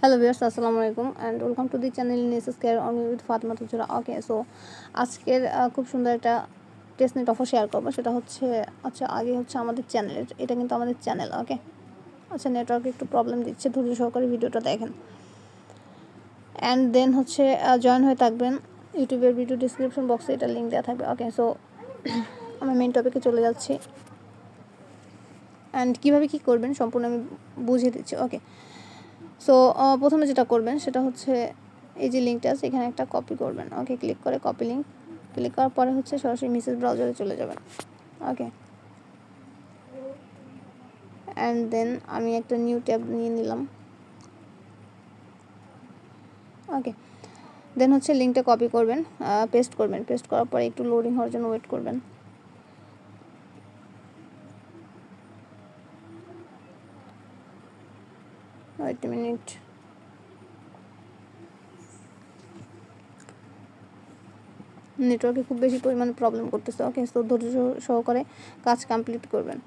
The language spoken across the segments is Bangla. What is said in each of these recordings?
Hello viewers, assalamu alaikum and welcome to the channel Nessus Care on with Fatima Tujura. Okay, so আজকের খুব সুন্দর একটা টেস্টনেট অফার শেয়ার করব। সেটা হচ্ছে আগে হচ্ছে আমাদের চ্যানেলের, এটা কিন্তু আমাদের চ্যানেল। ওকে, নেটওয়ার্কে একটু প্রবলেম দিচ্ছে, ধৈর্য সহকারে ভিডিওটা দেখেন অ্যান্ড দেন হচ্ছে জয়েন হয়ে থাকবেন। ইউটিউবের ভিডিও ডিসক্রিপশন বক্সে এটা লিঙ্ক দেওয়া থাকবে। ওকে, সো আমরা মেইন টপিকে চলে যাচ্ছি অ্যান্ড কীভাবে কী করবেন সম্পূর্ণ আমি বুঝিয়ে দিচ্ছি। ওকে, সো প্রথমে যেটা করবেন সেটা হচ্ছে এই যে লিঙ্কটা আছে এখানে একটা কপি করবেন। ওকে, ক্লিক করে কপি লিঙ্ক ক্লিক করার পরে হচ্ছে সরাসরি মেসেজ ব্রাউজারে চলে যাবেন। ওকে, অ্যান্ড দেন আমি একটা নিউ ট্যাব নিয়ে নিলাম। ওকে, দেন হচ্ছে লিঙ্কটা কপি করবেন, পেস্ট করবেন। পেস্ট করার পরে একটু লোডিং হওয়ার জন্য ওয়েট করবেন। Wait a minute. নেটওয়ার্কে খুব বেশি পরিমাণে প্রবলেম করতেছে। ওকে, সো ধৈর্য সহকারে কাজ কমপ্লিট করবেন।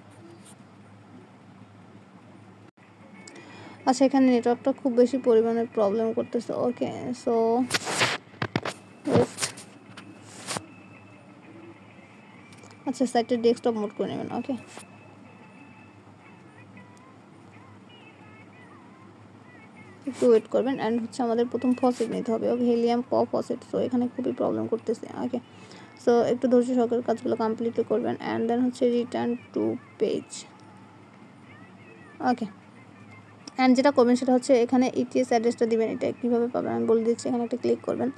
আচ্ছা, এখানে নেটওয়ার্কটা খুব বেশি পরিমাণে প্রবলেম করতেছে। ওকে, সো আচ্ছা, সাইটের ডেস্কটপ মোড করে নেবেন। ওকে, একটু ওয়েট করবেন অ্যান্ড হচ্ছে আমাদের প্রথম ফসেট নিতে হবে। ওকে, হিলিয়াম ফসেট। সো এখানে খুবই প্রবলেম করতেছে। ওকে, সো একটু ধৈর্য সহকারে কাজগুলো কমপ্লিট করবেন অ্যান্ড দেন হচ্ছে return to page. Okay, and যেটা করবেন সেটা হচ্ছে এখানে ইটিএস অ্যাড্রেসটা দিবেন। এটা কীভাবে পাবেন আমি বলে দিচ্ছি। এখানে একটা ক্লিক করবেন।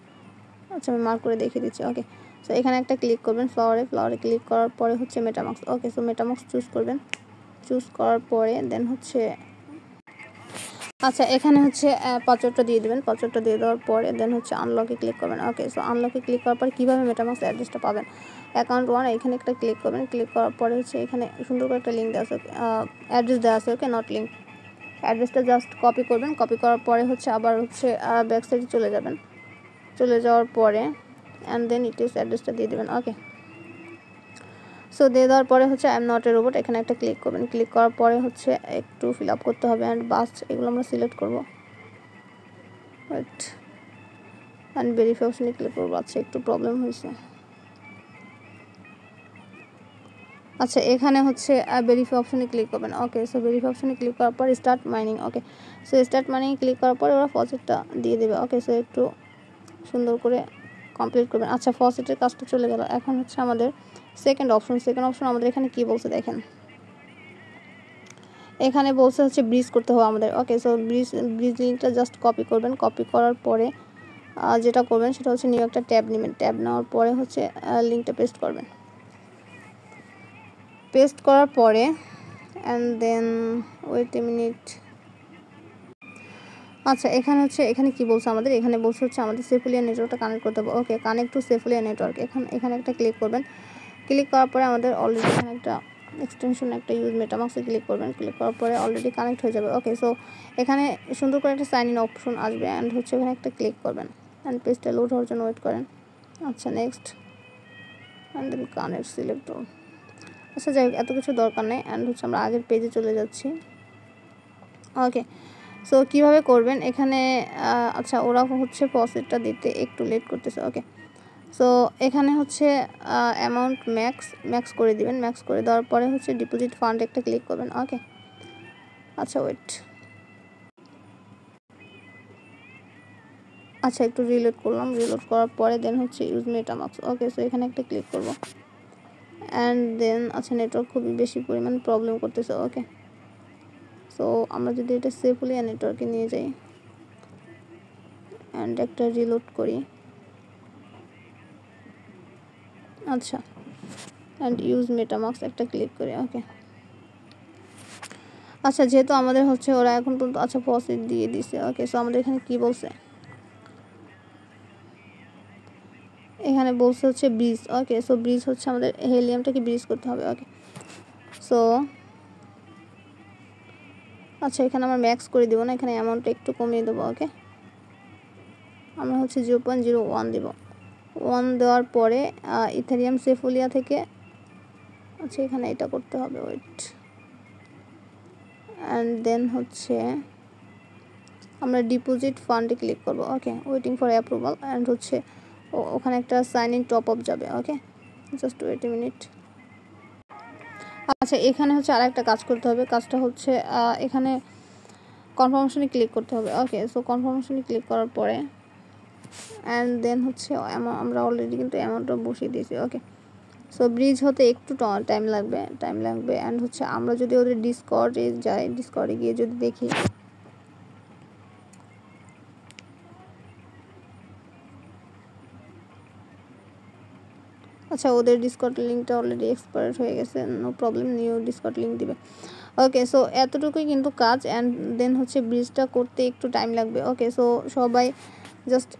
আচ্ছা, আমি মার্ক করে দেখিয়ে দিচ্ছি। ওকে, সো এখানে একটা ক্লিক করবেন ফ্লাওয়ারে ক্লিক করার পরে হচ্ছে মেটামাক্স। ওকে, সো মেটামাক্স চুজ করবেন। চুজ করার পরে দেন হচ্ছে আচ্ছা এখানে হচ্ছে পাসওয়ার্ডটা দিয়ে দেবেন। পাসওয়ার্ডটা দিয়ে দেওয়ার পরে দেন হচ্ছে আনলকে ক্লিক করবেন। ওকে, সো আনলকে ক্লিক করার পর কীভাবে মেটামাক্স অ্যাড্রেসটা পাবেন, অ্যাকাউন্ট 1 এখানে একটা ক্লিক করবেন। ক্লিক করার পরে হচ্ছে এখানে সুন্দর করে একটা লিঙ্ক দেওয়া আছে, অ্যাড্রেস দেওয়া আছে। ওকে, নট লিঙ্ক। অ্যাড্রেসটা জাস্ট কপি করবেন। কপি করার পরে হচ্ছে আবার হচ্ছে ব্যাক সাইডে চলে যাবেন। চলে যাওয়ার পরে অ্যান্ড দেন ইটিএস অ্যাড্রেসটা দিয়ে দেবেন। ওকে, সো দিয়ে দেওয়ার পরে হচ্ছে I am not a robot এখানে একটা ক্লিক করবেন। ক্লিক করার পরে হচ্ছে একটু ফিল আপ করতে হবে অ্যান্ড বাস এগুলো আমরা সিলেক্ট করবো। ওয়েট অ্যান্ড ভেরিফাই অপশনে ক্লিক করবো। আচ্ছা, একটু প্রবলেম হয়েছে। আচ্ছা, এখানে হচ্ছে ভেরিফাই অপশনে ক্লিক করবেন। ওকে, সো ভেরিফাই অপশনে ক্লিক করার পর স্টার্ট মাইনিং। ওকে, সো স্টার্ট মাইনিং ক্লিক করার পরে ওরা ফসেটটা দিয়ে দেবে। ওকে, সো একটু সুন্দর করে কমপ্লিট করবেন। আচ্ছা, ফসেটের কাজটা চলে গেল। এখন হচ্ছে আমাদের সেকেন্ড অপশন আমাদের এখানে কি বলছে দেখেন। এখানে বলছে হচ্ছে ব্রিজ করতে হবে আমাদের। ওকে, সো ব্রিজ লিঙ্কটা জাস্ট কপি করবেন। কপি করার পরে যেটা করবেন সেটা হচ্ছে নিউ একটা ট্যাব নেবেন। ট্যাব নেওয়ার পরে হচ্ছে লিঙ্কটা পেস্ট করবেন। পেস্ট করার পরে and then wait a minute. আচ্ছা, এখানে কি বলছে আমাদের, এখানে বলছে হচ্ছে আমাদের সেফুলিয়া নেটওয়ার্কটা কানেক্ট করতে হবে। ওকে, কানেক্ট টু সেফুলিয়া নেটওয়ার্ক। এখানে একটা ক্লিক করবেন। ক্লিক করার পরে আমাদের অলরেডি এখানে একটা এক্সটেনশন একটা ইউজ মেটামাক্সে ক্লিক করবেন। ক্লিক করার পরে অলরেডি কানেক্ট হয়ে যাবে। ওকে, সো এখানে সুন্দর করে একটা সাইন ইন অপশন আসবে অ্যান্ড হচ্ছে এখানে একটা ক্লিক করবেন অ্যান্ড পেজটা লোড হওয়ার জন্য ওয়েট করেন। আচ্ছা, next and then connect select. আচ্ছা, যাই হোক, এত কিছু দরকার নেই অ্যান্ড হচ্ছে আমরা আগের পেজে চলে যাচ্ছি। ওকে, সো কীভাবে করবেন এখানে আচ্ছা, ওরা হচ্ছে ফসেটটা দিতে একটু লেট করতেছে। ওকে, সো এখানে হচ্ছে অ্যামাউন্ট ম্যাক্স করে দিবেন। ম্যাক্স করে দেওয়ার পরে হচ্ছে ডিপোজিট ফান্ড একটা ক্লিক করবেন। ওকে, আচ্ছা ওয়েট। আচ্ছা, একটু রিলোড করলাম। রিলোড করার পরে দেন হচ্ছে ইউজ মেটামাক্স। ওকে, সো এখানে একটা ক্লিক করব অ্যান্ড দেন আচ্ছা, নেটওয়ার্ক খুবই বেশি পরিমাণ প্রবলেম করতেছে। ওকে, সো আমরা যদি এটা সেফুলিয়া নেটওয়ার্কে নিয়ে যাই অ্যান্ড একটা রিলোড করি। আচ্ছা, অ্যান্ড ইউজ মেটামাক্স একটা ক্লিক করি। ওকে, আচ্ছা, যেহেতু আমাদের হচ্ছে ওরা এখন পর্যন্ত আচ্ছা ফসেট দিয়ে দিছে। ওকে, সো আমাদের এখানে কি বলছে, এখানে বলছে হচ্ছে ব্রিজ। ওকে, সো ব্রিজ হচ্ছে আমাদের হেলিয়ামটাকে ব্রিজ করতে হবে। ওকে, সো আচ্ছা, এখানে আমরা ম্যাক্স করে দেবো না, এখানে অ্যামাউন্টটা একটু কমিয়ে দেবো। ওকে, আমরা হচ্ছে 0.01 দেবো। 1 দেওয়ার পরে ইথেরিয়াম সেফুলিয়া থেকে আচ্ছা এখানে এটা করতে হবে। ওয়েট অ্যান্ড দেন হচ্ছে আমরা ডিপোজিট ফান্ডে ক্লিক করব। ওকে, ওয়েটিং ফর অ্যাপ্রুভাল অ্যান্ড হচ্ছে ওখানে একটা সাইন ইন টপ আপ যাবে। ওকে, জাস্ট ওয়েট এ মিনিট। আচ্ছা, এখানে হচ্ছে আর একটা কাজ করতে হবে। কাজটা হচ্ছে এখানে কনফার্মেশনে ক্লিক করতে হবে। ওকে, সো কনফার্মেশনে ক্লিক করার পরে অ্যান্ড দেন হচ্ছে আমরা অলরেডি কিন্তু অ্যামাউন্টটা বসিয়ে দিয়েছি। ওকে, সো ব্রিজ হতে একটু টাইম লাগবে অ্যান্ড হচ্ছে আমরা যদি ওদের ডিসকর্ডে যাই, ডিসকর্ডে গিয়ে যদি দেখি, আচ্ছা ওদের ডিসকর্ড লিঙ্কটা অলরেডি এক্সপায়ার্ড হয়ে গেছে, no problem, new Discord link দিবে। ওকে, সো এতটুকুই কিন্তু কাজ অ্যান্ড দেন হচ্ছে ব্রিজটা করতে একটু টাইম লাগবে। ওকে, সো সবাই জাস্ট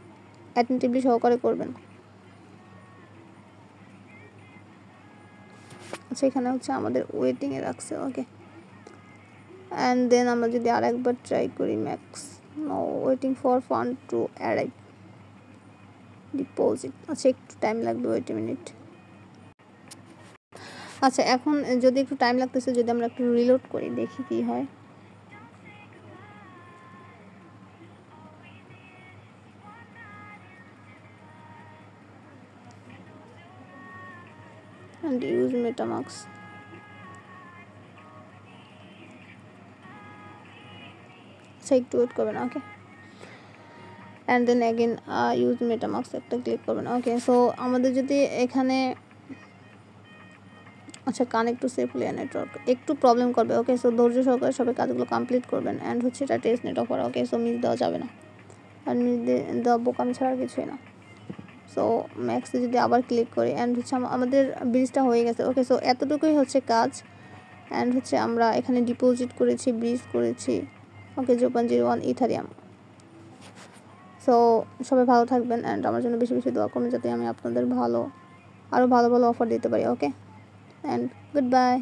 অ্যাটেন্টিভলি সহকারে করবেন। আচ্ছা, এখানে হচ্ছে আমাদের ওয়েটিংয়ে রাখছে। ওকে, অ্যান্ড দেন আমরা যদি আরেকবার ট্রাই করি, max no waiting for fund to arrive deposit. আচ্ছা, একটু টাইম লাগবে, ওয়েট এ মিনিট। আচ্ছা, এখন যদি একটু টাইম লাগতেছে, যদি আমরা একটু রিলোড করি দেখি কি হয়। and use MetaMask. আচ্ছা, একটু ওয়েট করবেন। Okay, and then again use MetaMask একটা ক্লিক করবেন। ওকে, সো আমাদের যদি এখানে আচ্ছা কানেক্ট টু সেফলি নেটওয়ার্ক একটু প্রবলেম করবে। ওকে, সো ধৈর্য সহকারে সবাই কাজগুলো কমপ্লিট করবেন অ্যান্ড হচ্ছে এটা টেস্ট নেট অফার। ওকে, সো মিস দেওয়া যাবে না, আর মিস দেওয়া বোকামি ছাড়া কিছুই না। সো ম্যাক্সে যদি আবার ক্লিক করি অ্যান্ড হচ্ছে আমাদের ব্রিজটা হয়ে গেছে। ওকে, সো এতটুকুই হচ্ছে কাজ অ্যান্ড হচ্ছে আমরা এখানে ডিপোজিট করেছি, ব্রিজ করেছি। ওকে, 0.01 ইথারিয়াম। সো সবাই ভালো থাকবেন অ্যান্ড আমার জন্য বেশি বেশি দোয়া করবেন যাতে আমি আপনাদের আরও ভালো ভালো অফার দিতে পারি। ওকে, অ্যান্ড গুড বাই।